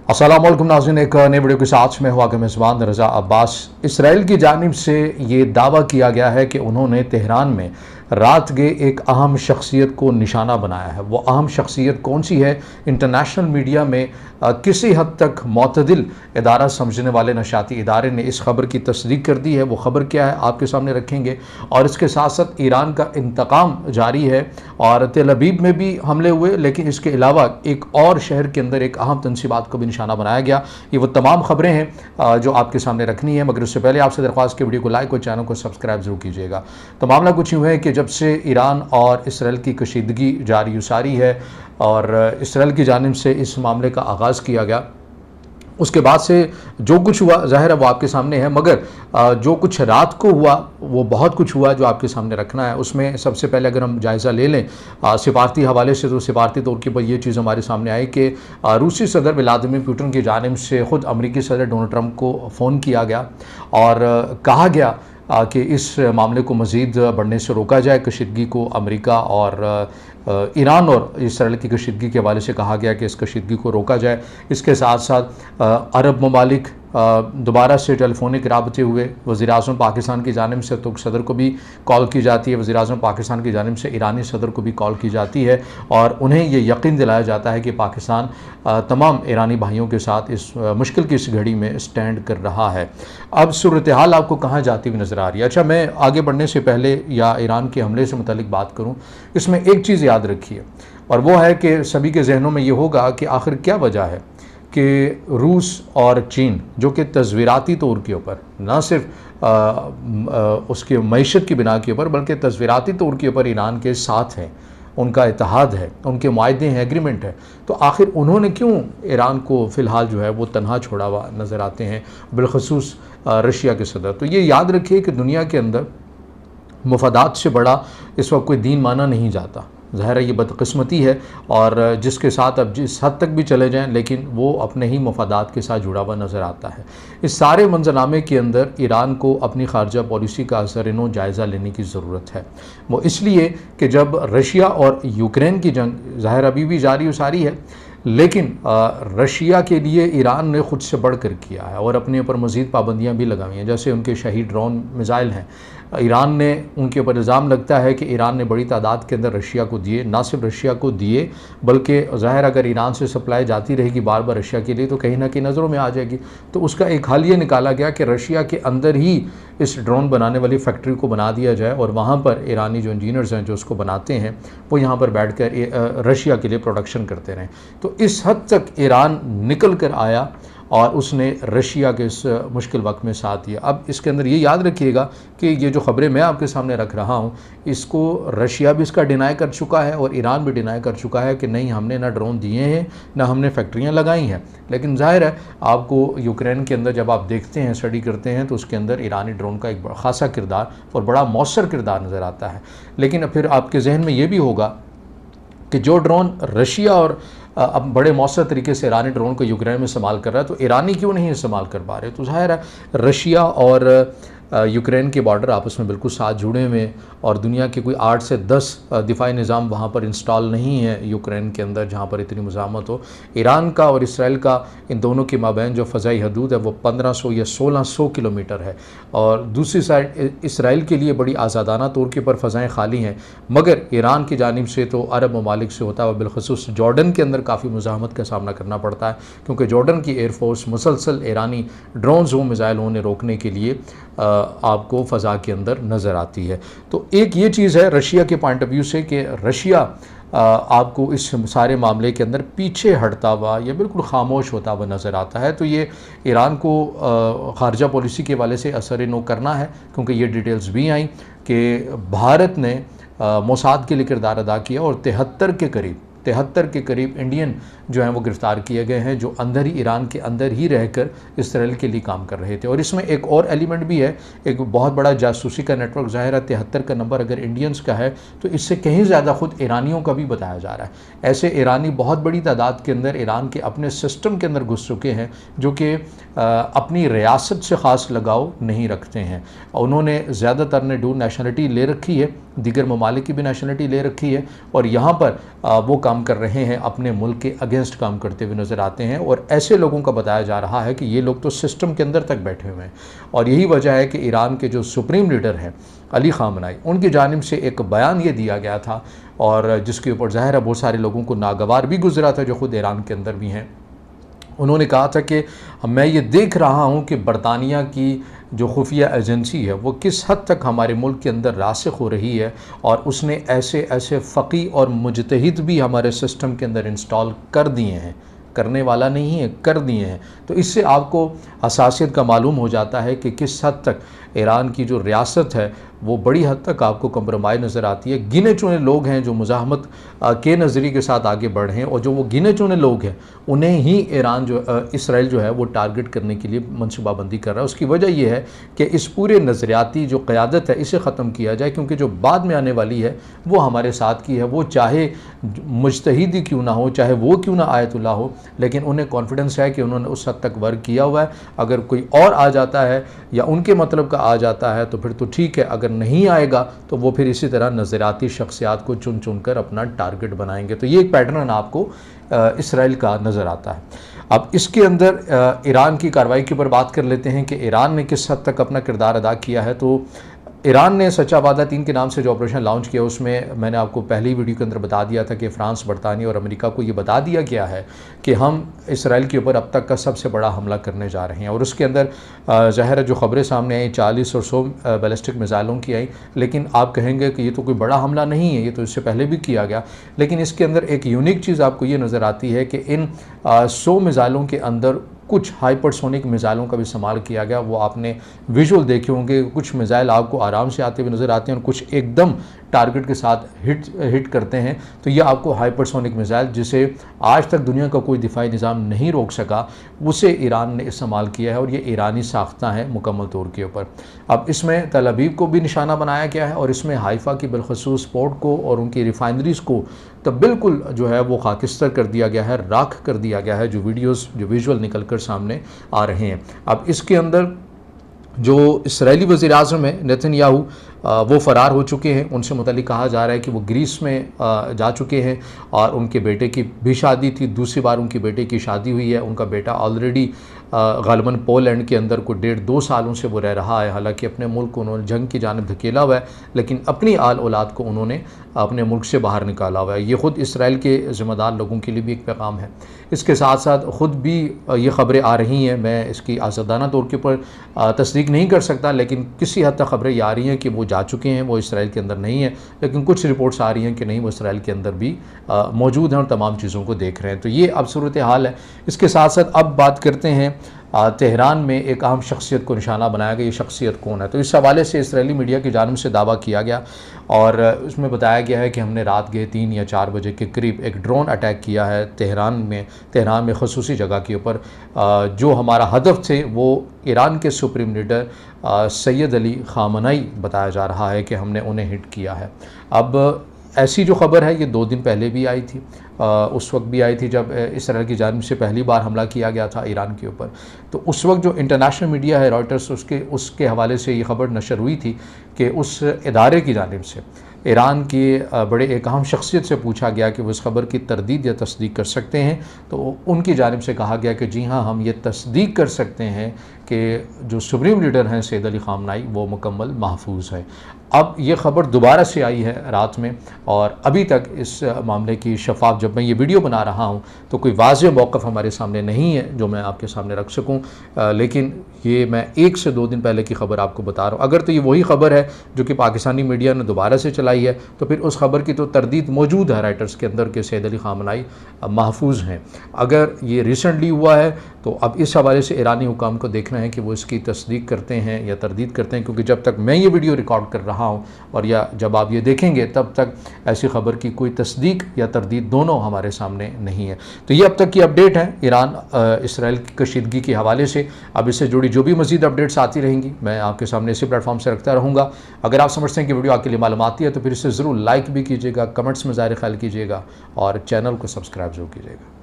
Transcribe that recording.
अस्सलाम वालेकुम नाज़रीन, एक नए वीडियो के साथ में हुआ कि मेज़बान रज़ा अब्बास। इसराइल की जानिब से ये दावा किया गया है कि उन्होंने तेहरान में रात गए एक अहम शख्सियत को निशाना बनाया है। वो अहम शख्सियत कौन सी है? इंटरनेशनल मीडिया में किसी हद तक मोतदिल इदारा समझने वाले नशाती इदारे ने इस खबर की तस्दीक कर दी है। वो खबर क्या है आपके सामने रखेंगे, और इसके साथ साथ ईरान का इंतकाम जारी है और तेल अवीव में भी हमले हुए, लेकिन इसके अलावा एक और शहर के अंदर एक अहम तनसीबात को भी निशाना बनाया गया। ये वो तमाम खबरें हैं जो आपके सामने रखनी है, मगर उससे पहले आपसे दरख्वास्त के वीडियो को लाइक और चैनल को सब्सक्राइब जरूर कीजिएगा। तो मामला कुछ यूँ है कि जब से ईरान और इसराइल की कशीदगी जारी उसारी है और इसराइल की जानिब से इस मामले का आगाज़ किया गया, उसके बाद से जो कुछ हुआ ज़ाहिर है वो आपके सामने है, मगर जो कुछ रात को हुआ वो बहुत कुछ हुआ जो आपके सामने रखना है। उसमें सबसे पहले अगर हम जायज़ा ले लें सिफारती हवाले से, तो सिफारती तौर के ऊपर ये चीज़ हमारे सामने आई कि रूसी सदर व्लादिमीर पुतिन की जानिब से ख़ुद अमरीकी सदर डोनाल्ड ट्रंप को फ़ोन किया गया और कहा गया कि इस मामले को मज़ीद बढ़ने से रोका जाए। कशीदगी को अमेरिका और ईरान और इसराइल की कशीदगी के हवाले से कहा गया कि इस कशीदगी को रोका जाए। इसके साथ साथ अरब ममालिक दोबारा से टेलीफोनिक राबते हुए। वज़ीर-ए-आज़म पाकिस्तान की जानिब से तुर्क सदर को भी कॉल की जाती है, वज़ीर-ए-आज़म पाकिस्तान की जानिब से ईरानी सदर को भी कॉल की जाती है और उन्हें ये यकीन दिलाया जाता है कि पाकिस्तान तमाम ईरानी भाइयों के साथ इस मुश्किल की इस घड़ी में स्टैंड कर रहा है। अब सूरत हाल आपको कहाँ जाती हुई नज़र आ रही है? अच्छा, मैं आगे बढ़ने से पहले या ईरान के हमले से मुतल्लिक बात करूँ, इसमें एक चीज़ याद रखिए, और वो है कि सभी के जहनों में ये होगा कि आखिर क्या वजह है कि रूस और चीन, जो कि तस्वीराती तौर के ऊपर न सिर्फ उसके मईशत की बिना के ऊपर बल्कि तस्वीराती तौर के ऊपर ईरान के साथ हैं, उनका इत्तेहाद है, उनके मुआहदे हैं, एग्रीमेंट है, तो आखिर उन्होंने क्यों ईरान को फ़िलहाल जो है वो तनहा छोड़ा हुआ नज़र आते हैं, बिलखसूस रशिया के सदर। तो ये याद रखिए कि दुनिया के अंदर मुफादात से बड़ा इस वक्त कोई दीन माना नहीं जाता। ज़ाहिर है ये बदकिस्मती है, और जिसके साथ अब जिस हद तक भी चले जाएं लेकिन वो अपने ही मफादात के साथ जुड़ा हुआ नज़र आता है। इस सारे मंजरनामे के अंदर ईरान को अपनी खारजा पॉलिसी का असर-ए-नौ जायज़ा लेने की ज़रूरत है। वो इसलिए कि जब रशिया और यूक्रेन की जंग ज़ाहिर अभी भी जारी उसारी है, लेकिन रशिया के लिए ईरान ने ख़ुद से बढ़कर किया है और अपने ऊपर मज़ीद पाबंदियाँ भी लगाई हैं। जैसे उनके शहीद ड्रोन मिज़ाइल हैं, ईरान ने उनके ऊपर इल्ज़ाम लगता है कि ईरान ने बड़ी तादाद के अंदर रशिया को दिए। ना सिर्फ रशिया को दिए बल्कि ज़ाहिर अगर ईरान से सप्लाई जाती रहेगी बार बार रशिया के लिए तो कहीं ना कहीं नज़रों में आ जाएगी। तो उसका एक हल ये निकाला गया कि रशिया के अंदर ही इस ड्रोन बनाने वाली फैक्ट्री को बना दिया जाए और वहाँ पर ईरानी जो इंजीनियर्स हैं जो उसको बनाते हैं वो यहाँ पर बैठ कर रशिया के लिए प्रोडक्शन करते रहें। तो इस हद तक ईरान निकल कर आया और उसने रशिया के इस मुश्किल वक्त में साथ दिया। अब इसके अंदर ये याद रखिएगा कि ये जो ख़बरें मैं आपके सामने रख रहा हूँ, इसको रशिया भी इसका डिनाई कर चुका है और ईरान भी डिनाई कर चुका है कि नहीं, हमने ना ड्रोन दिए हैं ना हमने फैक्ट्रियाँ लगाई हैं। लेकिन जाहिर है आपको यूक्रेन के अंदर जब आप देखते हैं, स्टडी करते हैं, तो उसके अंदर ईरानी ड्रोन का एक खासा किरदार और बड़ा मौसर किरदार नज़र आता है। लेकिन फिर आपके जहन में ये भी होगा कि जो ड्रोन रशिया और अब बड़े मौसर तरीके से ईरानी ड्रोन को यूक्रेन में इस्तेमाल कर रहा है, तो ईरानी क्यों नहीं इस्तेमाल कर पा रहे? तो ज़ाहिर है रशिया और यूक्रेन के बॉर्डर आपस में बिल्कुल साथ जुड़े हुए हैं और दुनिया के कोई 8 से 10 दिफाई निज़ाम वहाँ पर इंस्टॉल नहीं है यूक्रेन के अंदर जहाँ पर इतनी मुज़ामत हो। ईरान का और इसराइल का इन दोनों के माबैन जो फ़ज़ाई हदूद है वो 1500 या 1600 किलोमीटर है, और दूसरी साइड इसराइल के लिए बड़ी आज़ादाना तौर के ऊपर फ़ज़ाएँ खाली हैं, मगर ईरान की जानिब से तो अरब ममालिक से होता है, बिलखसूस जॉर्डन के अंदर काफ़ी मुज़ाहमत का सामना करना पड़ता है, क्योंकि जॉर्डन की एयरफोर्स मुसलसल ईरानी ड्रोन्स व मिज़ाइल उन्हें रोकने के लिए आपको फ़ज़ा के अंदर नज़र आती है। तो एक ये चीज़ है रशिया के पॉइंट ऑफ व्यू से कि रशिया आपको इस सारे मामले के अंदर पीछे हटता हुआ या बिल्कुल खामोश होता हुआ नज़र आता है। तो ये ईरान को खारजा पॉलिसी के वाले से असर-ए-नौ करना है, क्योंकि ये डिटेल्स भी आई कि भारत ने मोसाद के लिए किरदार अदा किया और 73 के करीब इंडियन जो हैं वो गिरफ़्तार किए गए हैं, जो अंदर ही ईरान के अंदर ही रहकर इसराइल के लिए काम कर रहे थे। और इसमें एक और एलिमेंट भी है, एक बहुत बड़ा जासूसी का नेटवर्क। ज़ाहिर है 73 का नंबर अगर इंडियंस का है तो इससे कहीं ज़्यादा ख़ुद ईरानियों का भी बताया जा रहा है। ऐसे ईरानी बहुत बड़ी तादाद के अंदर ईरान के अपने सिस्टम के अंदर घुस चुके हैं जो कि अपनी रियासत से ख़ास लगाव नहीं रखते हैं। उन्होंने ज़्यादातर ने डू नेशनलिटी ले रखी है, दीगर ममालिक की भी नेशनलिटी ले रखी है और यहाँ पर वो काम काम कर रहे हैं अपने मुल्क के अगेंस्ट काम करते हुए नज़र आते हैं, और ऐसे लोगों का बताया जा रहा है कि ये लोग तो सिस्टम के अंदर तक बैठे हुए हैं। और यही वजह है कि ईरान के जो सुप्रीम लीडर हैं अली ख़ामनेई, उनकी जानिब से एक बयान ये दिया गया था, और जिसके ऊपर ज़ाहिर है बहुत सारे लोगों को नागवार भी गुजरा था जो ख़ुद ईरान के अंदर भी हैं। उन्होंने कहा था कि मैं ये देख रहा हूँ कि बरतानिया की जो खुफिया एजेंसी है वो किस हद तक हमारे मुल्क के अंदर रासिख हो रही है, और उसने ऐसे ऐसे फ़क़ी और मुजतहिद भी हमारे सिस्टम के अंदर इंस्टॉल कर दिए हैं, करने वाला नहीं है, कर दिए हैं। तो इससे आपको हसासियत का मालूम हो जाता है कि किस हद तक ईरान की जो रियासत है वो बड़ी हद तक आपको कंप्रोमाइज़ नज़र आती है। गिने चुने लोग हैं जो मुज़ाहमत के नज़रिए के साथ आगे बढ़े हैं, और जो वो गिने चुने लोग हैं उन्हें ही ईरान इसराइल जो है वो टारगेट करने के लिए मनसूबाबंदी कर रहा है। उसकी वजह यह है कि इस पूरे नज़रियाती जो क़यादत है इसे ख़त्म किया जाए, क्योंकि जो बाद में आने वाली है वो हमारे साथ की है। वो चाहे मुजतहिद ही क्यों ना हो, चाहे वो क्यों ना आयतुल्लाह हो, लेकिन उन्हें कॉन्फिडेंस है कि उन्होंने उस हद तक वर्क किया हुआ है। अगर कोई और आ जाता है या उनके मतलब का आ जाता है तो फिर तो ठीक है, अगर नहीं आएगा तो वो फिर इसी तरह नज़रियाती शख्सियात को चुन चुन कर अपना टारगेट बनाएंगे। तो ये एक पैटर्न आपको इसराइल का नज़र आता है। अब इसके अंदर ईरान की कार्रवाई के ऊपर बात कर लेते हैं कि ईरान ने किस हद तक अपना किरदार अदा किया है। तो ईरान ने सच्चा वादा 3 के नाम से जो ऑपरेशन लॉन्च किया, उसमें मैंने आपको पहली वीडियो के अंदर बता दिया था कि फ़्रांस, बरतानिया और अमेरिका को ये बता दिया गया है कि हम इसराइल के ऊपर अब तक का सबसे बड़ा हमला करने जा रहे हैं। और उसके अंदर ज़ाहिर है जो ख़बरें सामने आई 40 और 100 बैलिस्टिक मिसाइलों की आई, लेकिन आप कहेंगे कि ये तो कोई बड़ा हमला नहीं है, ये तो इससे पहले भी किया गया। लेकिन इसके अंदर एक यूनिक चीज़ आपको ये नज़र आती है कि इन 100 मिसाइलों के अंदर कुछ हाइपरसोनिक मिसाइलों का भी इस्तेमाल किया गया। वो आपने विजुअल देखे होंगे, कुछ मिसाइल आपको आराम से आते हुए नज़र आते हैं और कुछ एकदम टारगेट के साथ हिट करते हैं। तो ये आपको हाइपरसोनिक मिसाइल, जिसे आज तक दुनिया का कोई दिफाई निज़ाम नहीं रोक सका, उसे ईरान ने इस्तेमाल किया है, और ये ईरानी साख्ता है मुकम्मल तौर के ऊपर। अब इसमें तल अवीव को भी निशाना बनाया गया है, और इसमें हाइफा की बिलखसूस पोर्ट को और उनकी रिफाइनरीज़ को तो बिल्कुल जो है वो खाकिस्तर कर दिया गया है, राख कर दिया गया है, जो वीडियोस जो विजुअल निकल कर सामने आ रहे हैं। अब इसके अंदर जो इसराइली वज़ीर-ए-आज़म है नेतन्याहू, वो फ़रार हो चुके हैं। उनसे मुतालिक कहा जा रहा है कि वो ग्रीस में जा चुके हैं, और उनके बेटे की भी शादी थी, दूसरी बार उनके बेटे की शादी हुई है। उनका बेटा ऑलरेडी गालिबन पोलैंड के अंदर को 1.5-2 सालों से वो रह रहा है। हालांकि अपने मुल्क को उन्होंने जंग की जानिब धकेला हुआ है, लेकिन अपनी आल औलाद को उन्होंने अपने मुल्क से बाहर निकाला हुआ है। ये ख़ुद इसराइल के ज़िम्मेदार लोगों के लिए भी एक पैगाम है। इसके साथ साथ ख़ुद भी ये ख़बरें आ रही हैं, मैं इसकी आज़ादाना तौर के ऊपर तस्दीक नहीं कर सकता, लेकिन किसी हद तक ख़बरें ये आ रही हैं कि वो जा चुके हैं, वो इसराइल के अंदर नहीं है। लेकिन कुछ रिपोर्ट्स आ रही हैं कि नहीं, वो इसराइल के अंदर भी मौजूद हैं और तमाम चीज़ों को देख रहे हैं। तो ये अब सूरत हाल है। इसके साथ साथ अब बात करते हैं तेहरान में एक अहम शख्सियत को निशाना बनाया गया। ये शख्सियत कौन है? तो इस हवाले से इसराइली मीडिया की जानिब से दावा किया गया, और उसमें बताया गया है कि हमने रात के 3 या 4 बजे के करीब एक ड्रोन अटैक किया है तेहरान में खसूसी जगह के ऊपर। जो हमारा हदफ थे वो ईरान के सुप्रीम लीडर सैयद अली ख़ामनेई बताया जा रहा है कि हमने उन्हें हिट किया है। अब ऐसी जो ख़बर है ये 2 दिन पहले भी आई थी, उस वक्त भी आई थी जब इसराइल की जानिब से पहली बार हमला किया गया था ईरान के ऊपर। तो उस वक्त जो इंटरनेशनल मीडिया है रॉयटर्स, उसके हवाले से ये ख़बर नशर हुई थी कि उस इदारे की जानिब से ईरान की बड़े एक अहम शख्सियत से पूछा गया कि वो इस खबर की तरदीद या तस्दीक कर सकते हैं। तो उनकी जानिब से कहा गया कि जी हाँ, हम ये तस्दीक कर सकते हैं कि जो सुप्रीम लीडर हैं सैयद अली ख़ामनेई वो मुकम्मल महफूज है। अब ये ख़बर दोबारा से आई है रात में, और अभी तक इस मामले की शफाफ, जब मैं ये वीडियो बना रहा हूँ तो कोई वाज़ेह मौक़िफ़ हमारे सामने नहीं है जो मैं आपके सामने रख सकूँ, लेकिन ये मैं 1 से 2 दिन पहले की ख़बर आपको बता रहा हूँ। अगर तो ये वही ख़बर है जो कि पाकिस्तानी मीडिया ने दोबारा से चलाई है, तो फिर उस ख़बर की तो तरदीद मौजूद है राइटर्स के अंदर कि सैयद अली ख़ामनेई महफूज हैं। अगर ये रिसेंटली हुआ है तो अब इस हवाले से ईरानी हुकाम को देखना है कि वो इसकी तस्दीक करते हैं या तरदीद करते हैं, क्योंकि जब तक मैं ये वीडियो रिकॉर्ड कर रहा हूँ और या जब आप ये देखेंगे तब तक ऐसी ख़बर की कोई तस्दीक या तरदीद दोनों हमारे सामने नहीं है। तो ये अब तक की अपडेट है ईरान इसराइल की कशीदगी के हवाले से। अब इससे जुड़ी जो भी मज़ीद अपडेट्स आती रहेंगी मैं आपके सामने इसी प्लेटफॉर्म से रखता रहूँगा। अगर आप समझते हैं कि वीडियो आपके लिए मालूमाती है तो फिर इसे ज़रूर लाइक भी कीजिएगा, कमेंट्स में ज़ाहिर ख्याल कीजिएगा और चैनल को सब्सक्राइब ज़रूर कीजिएगा।